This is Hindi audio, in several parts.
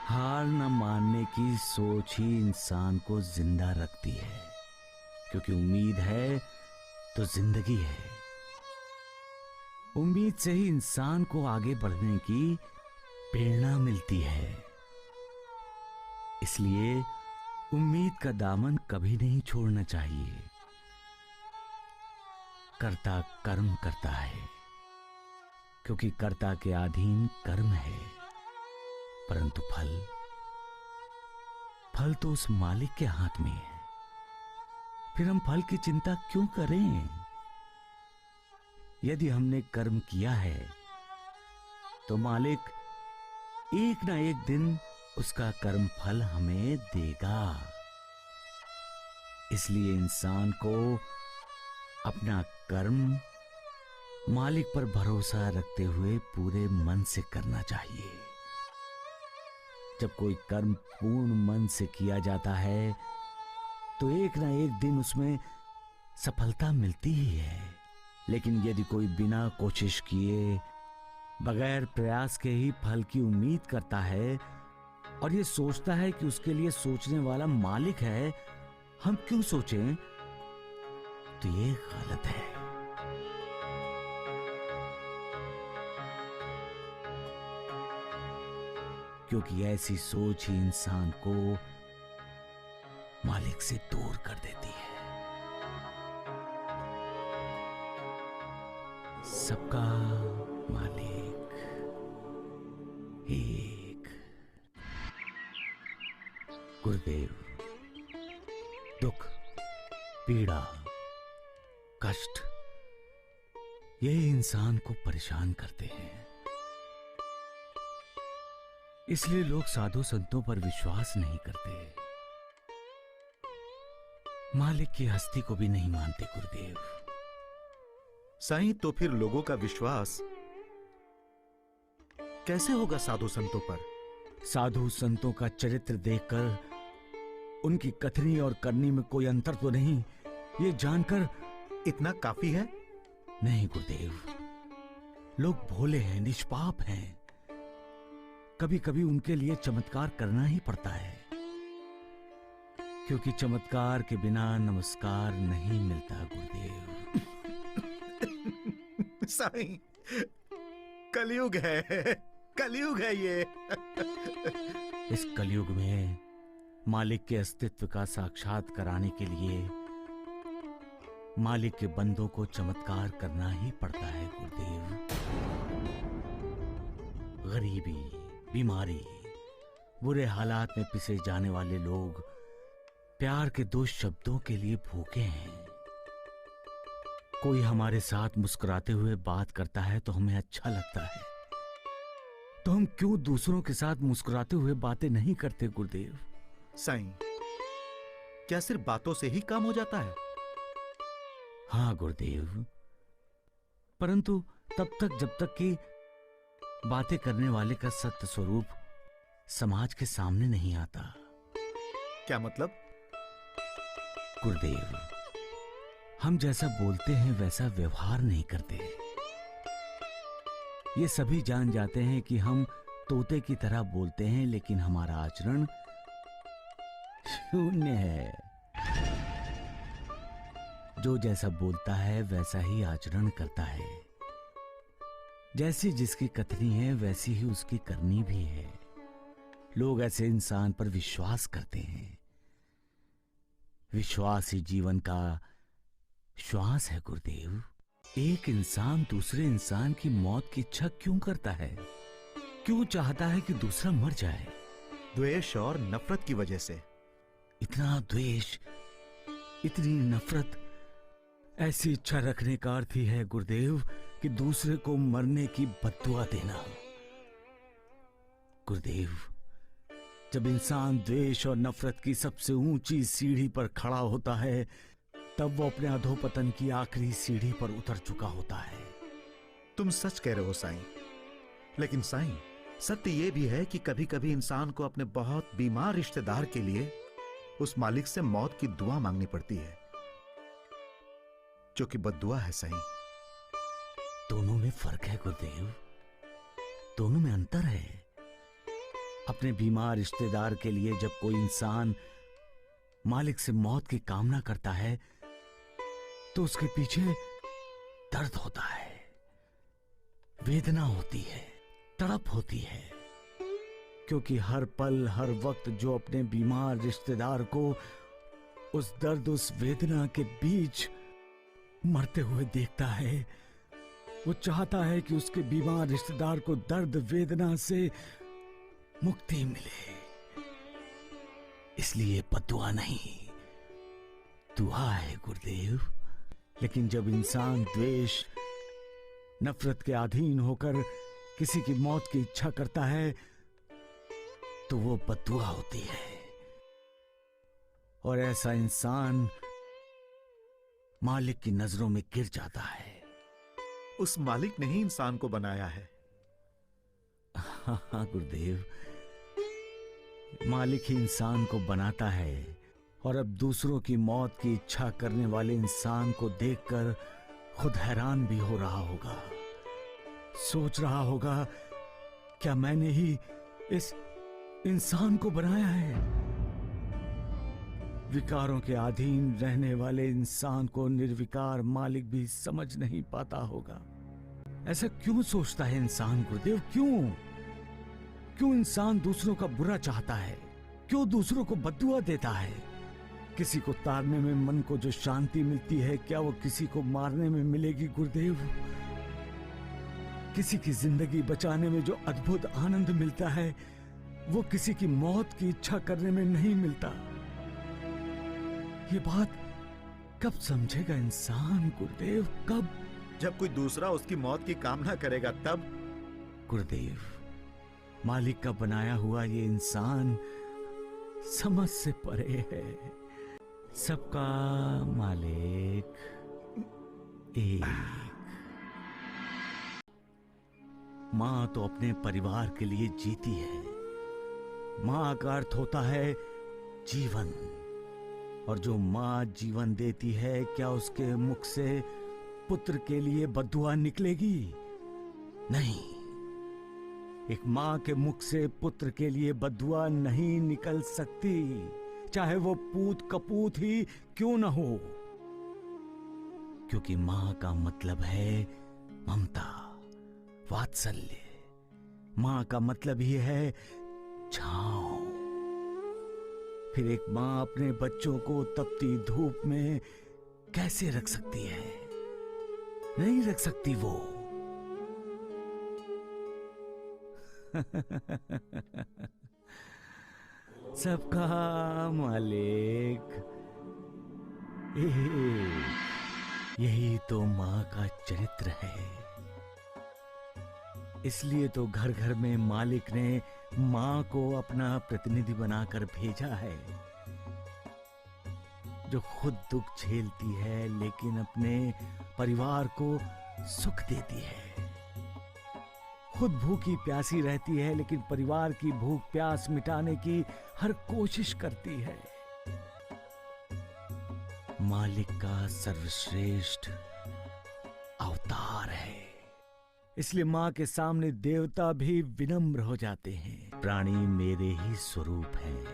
हार न मानने की सोच ही इंसान को जिंदा रखती है, क्योंकि उम्मीद है तो जिंदगी है। उम्मीद से ही इंसान को आगे बढ़ने की प्रेरणा मिलती है। इसलिए उम्मीद का दामन कभी नहीं छोड़ना चाहिए। कर्ता कर्म करता है, क्योंकि कर्ता के अधीन कर्म है, परंतु फल तो उस मालिक के हाथ में है। फिर हम फल की चिंता क्यों करें? यदि हमने कर्म किया है तो मालिक एक ना एक दिन उसका कर्म फल हमें देगा। इसलिए इंसान को अपना कर्म मालिक पर भरोसा रखते हुए पूरे मन से करना चाहिए। जब कोई कर्म पूर्ण मन से किया जाता है तो एक ना एक दिन उसमें सफलता मिलती ही है। लेकिन यदि कोई बिना कोशिश किए, बगैर प्रयास के ही फल की उम्मीद करता है और ये सोचता है कि उसके लिए सोचने वाला मालिक है, हम क्यों सोचें, तो ये गलत है। क्योंकि ऐसी सोच ही इंसान को मालिक से दूर कर देती है। सबका मालिक एक। गुरुदेव, दुख, पीड़ा, कष्ट, यही इंसान को परेशान करते हैं। इसलिए लोग साधु संतों पर विश्वास नहीं करते, मालिक की हस्ती को भी नहीं मानते। गुरुदेव साईं, तो फिर लोगों का विश्वास कैसे होगा साधु संतों पर? साधु संतों का चरित्र देखकर उनकी कथनी और करनी में कोई अंतर तो नहीं, ये जानकर इतना काफी है? नहीं गुरुदेव, लोग भोले हैं, निष्पाप हैं। कभी कभी उनके लिए चमत्कार करना ही पड़ता है, क्योंकि चमत्कार के बिना नमस्कार नहीं मिलता। गुरुदेव साईं, कलयुग है, कलयुग है ये। इस कलयुग में मालिक के अस्तित्व का साक्षात कराने के लिए मालिक के बंदों को चमत्कार करना ही पड़ता है। गुरुदेव, गरीबी, बीमारी, बुरे हालात में पिसे जाने वाले लोग प्यार के दो शब्दों के लिए भूखे हैं। कोई हमारे साथ मुस्कुराते हुए बात करता है तो हमें अच्छा लगता है, तो हम क्यों दूसरों के साथ मुस्कुराते हुए बातें नहीं करते? गुरुदेव साईं, क्या सिर्फ बातों से ही काम हो जाता है? हाँ गुरुदेव, परंतु तब तक जब तक कि बातें करने वाले का सत्य स्वरूप समाज के सामने नहीं आता। क्या मतलब? गुरुदेव, हम जैसा बोलते हैं वैसा व्यवहार नहीं करते। ये सभी जान जाते हैं कि हम तोते की तरह बोलते हैं, लेकिन हमारा आचरण शून्य है। जो जैसा बोलता है वैसा ही आचरण करता है। जैसी जिसकी कथनी है वैसी ही उसकी करनी भी है। लोग ऐसे इंसान पर विश्वास करते हैं। विश्वास ही जीवन का श्वास है। गुरुदेव, एक इंसान दूसरे इंसान की मौत की इच्छा क्यों करता है? क्यों चाहता है कि दूसरा मर जाए? द्वेष और नफरत की वजह से। इतना द्वेष, इतनी नफरत, ऐसी इच्छा रखने का अर्थ ही है गुरुदेव कि दूसरे को मरने की बद्दुआ देना। गुरुदेव, जब इंसान द्वेष और नफरत की सबसे ऊंची सीढ़ी पर खड़ा होता है, तब वो अपने अधोपतन की आखिरी सीढ़ी पर उतर चुका होता है। तुम सच कह रहे हो साईं, लेकिन साईं, सत्य यह भी है कि कभी कभी इंसान को अपने बहुत बीमार रिश्तेदार के लिए उस मालिक से मौत की दुआ मांगनी पड़ती है, जो कि बद्दुआ है। साईं, दोनों में फर्क है गुरुदेव, दोनों में अंतर है। अपने बीमार रिश्तेदार के लिए जब कोई इंसान मालिक से मौत की कामना करता है तो उसके पीछे दर्द होता है, वेदना होती है, तड़प होती है, क्योंकि हर पल हर वक्त जो अपने बीमार रिश्तेदार को उस दर्द उस वेदना के बीच मरते हुए देखता है, वो चाहता है कि उसके बीमार रिश्तेदार को दर्द वेदना से मुक्ति मिले। इसलिए बद्दुआ नहीं, दुआ है गुरुदेव। लेकिन जब इंसान द्वेष नफरत के अधीन होकर किसी की मौत की इच्छा करता है तो वो बद्दुआ होती है, और ऐसा इंसान मालिक की नजरों में गिर जाता है। उस मालिक ने ही इंसान को बनाया है। हाँ गुरुदेव, मालिक ही इंसान को बनाता है, और अब दूसरों की मौत की इच्छा करने वाले इंसान को देखकर खुद हैरान भी हो रहा होगा, सोच रहा होगा क्या मैंने ही इस इंसान को बनाया है। विकारों के अधीन रहने वाले इंसान को निर्विकार मालिक भी समझ नहीं पाता होगा। ऐसा क्यों सोचता है इंसान गुरुदेव? क्यों इंसान दूसरों का बुरा चाहता है? क्यों दूसरों को बद्दुआ देता है? किसी को तारने में मन को जो शांति मिलती है, क्या वो किसी को मारने में मिलेगी गुरुदेव? किसी की जिंदगी बचाने में जो अद्भुत आनंद मिलता है, वो किसी की मौत की इच्छा करने में नहीं मिलता। ये बात कब समझेगा इंसान गुरुदेव? कब? जब कोई दूसरा उसकी मौत की कामना करेगा तब। गुरुदेव, मालिक का बनाया हुआ ये इंसान समझ से परे है। सबका मालिक एक। मां तो अपने परिवार के लिए जीती है। मां का अर्थ होता है जीवन, और जो मां जीवन देती है, क्या उसके मुख से पुत्र के लिए बद्दुआ निकलेगी? नहीं, एक मां के मुख से पुत्र के लिए बद्दुआ नहीं निकल सकती, चाहे वो पूत कपूत ही क्यों न हो, क्योंकि मां का मतलब है ममता, वात्सल्य। मां का मतलब ही है छांव। फिर एक मां अपने बच्चों को तपती धूप में कैसे रख सकती है? नहीं रख सकती वो। सबका मालिक यही तो मां का चरित्र है। इसलिए तो घर घर में मालिक ने मां को अपना प्रतिनिधि बनाकर भेजा है, जो खुद दुख झेलती है लेकिन अपने परिवार को सुख देती है। खुद भूखी प्यासी रहती है लेकिन परिवार की भूख प्यास मिटाने की हर कोशिश करती है। मालिक का सर्वश्रेष्ठ अवतार है। इसलिए मां के सामने देवता भी विनम्र हो जाते हैं। प्राणी मेरे ही स्वरूप हैं,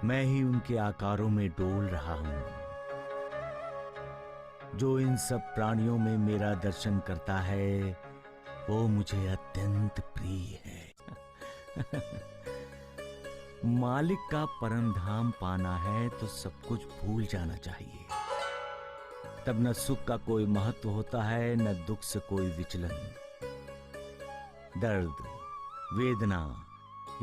मैं ही उनके आकारों में डोल रहा हूं। जो इन सब प्राणियों में मेरा दर्शन करता है वो मुझे अत्यंत प्रिय है। मालिक का परम धाम पाना है तो सब कुछ भूल जाना चाहिए। तब न सुख का कोई महत्व होता है, न दुख से कोई विचलन। दर्द, वेदना,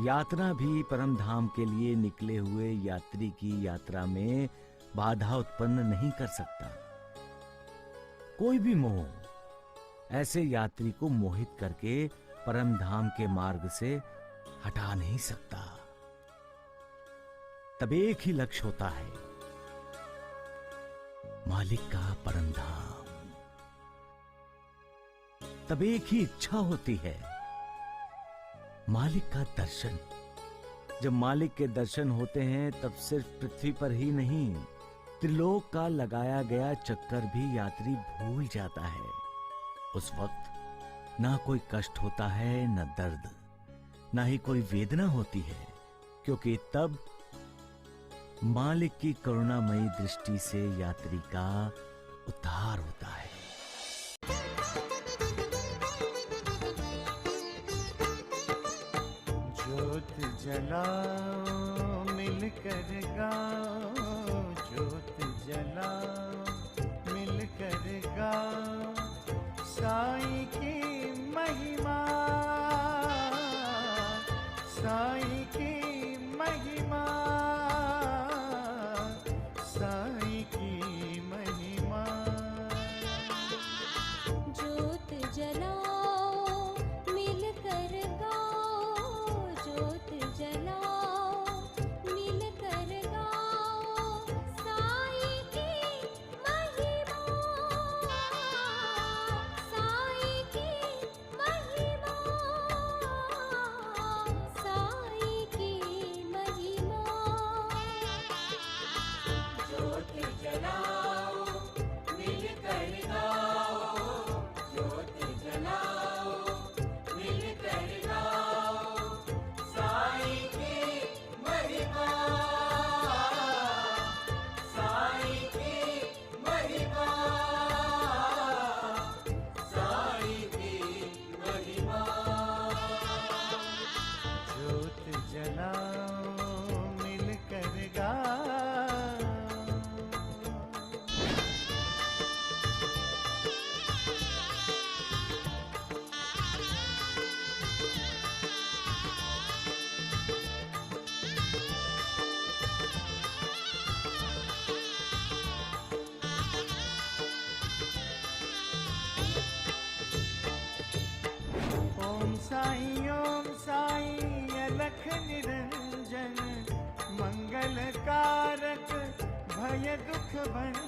यात्रा भी परम धाम के लिए निकले हुए यात्री की यात्रा में बाधा उत्पन्न नहीं कर सकता। कोई भी मोह ऐसे यात्री को मोहित करके परम धाम के मार्ग से हटा नहीं सकता। तब एक ही लक्ष्य होता है, मालिक का परम धाम। तब एक ही इच्छा होती है, मालिक का दर्शन। जब मालिक के दर्शन होते हैं तब सिर्फ पृथ्वी पर ही नहीं, त्रिलोक का लगाया गया चक्कर भी यात्री भूल जाता है। उस वक्त ना कोई कष्ट होता है, न दर्द, ना ही कोई वेदना होती है, क्योंकि तब मालिक की करुणामयी दृष्टि से यात्री का उद्धार होता है। ज्योत जलाओ मिलकर गाओ, ज्योत जलाओ मिलकर गाओ, साईं की महिमा, साईं की महिमा, साईं की महिमा। ज्योत जलाओ मिलकर गाओ, ज्योत जलाओ मिलकर गाओ, साईं की महिमा, साईं की महिमा, साईं की महिमा। ज्योत जलाओ मिलकर गाओ, ज्योत जलाओ मिलकर गाओ, साईं की महिमा, साईं की महिमा, साईं की महिमा। ज्योत जलाओ मिलकर गाओ। ओम साईं अलख निरंजन, मंगल कारक भय दुख भंजन।